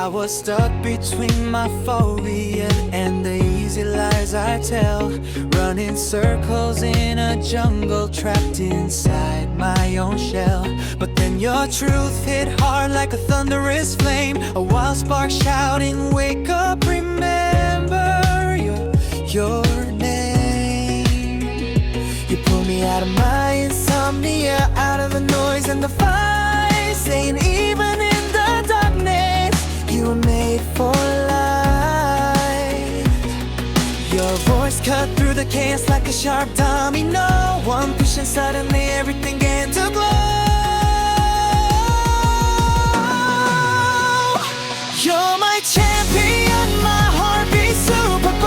I was stuck between my phobia and the easy lies I tell, running circles in a jungle, trapped inside my own shell. But then your truth hit hard like a thunderous flame, a wild spark shouting, wake up, remember your name. You pull me out of my insomnia, out of the noise and the fight, saying even in the darkness you were made for light. Your voice cut through the chaos like a sharp domino, one push and suddenly everything began to glow. You're my champion, my heartbeat superborn,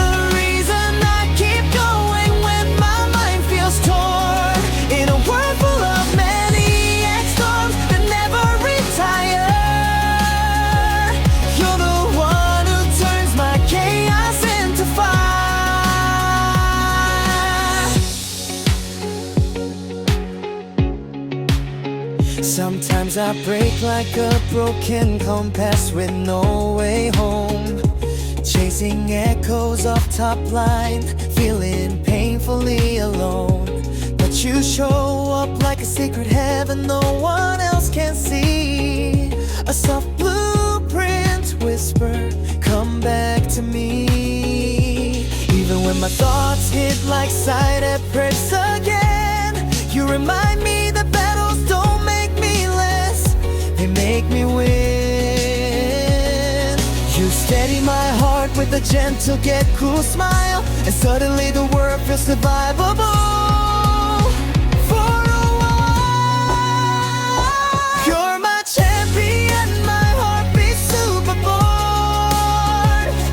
the reason I keep going when my mind feels torn. In a world full of many storms that never retire, you're the one who turns my chaos into fire. Sometimes I break like a broken compass with no way home, chasing echoes off top line, feeling painfully alone. But you show up like a secret heaven no one else can see, a soft blueprint whisper, come back to me. Even when my thoughts hit like sided press again, you remind me that battles don't make me less, they make me win. You steady my heart with a gentle yet cool smile, and suddenly the world feels survivable. For a while, you're my champion, my heartbeat superborn,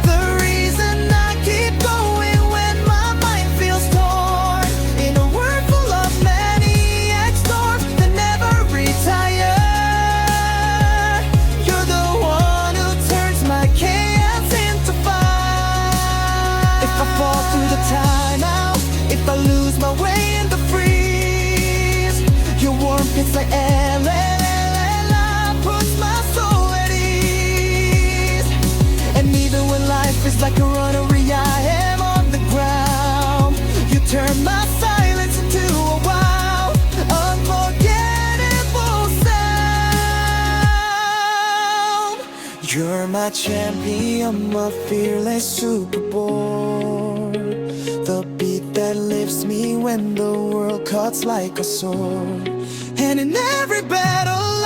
the reason I keep going when my mind feels torn. In a world full of many storms that never retire, you're the one who turns my chaos into fire. If I fall through the timeout, if I lose my way in the freeze, your warmth hits like air, puts my soul at ease. And even when life is like a runaway, I am on the ground, you turn my silence into a wild, unforgettable sound. You're my champion, my fearless superborn, the beat that lifts me when the world cuts like a sword. And in every battle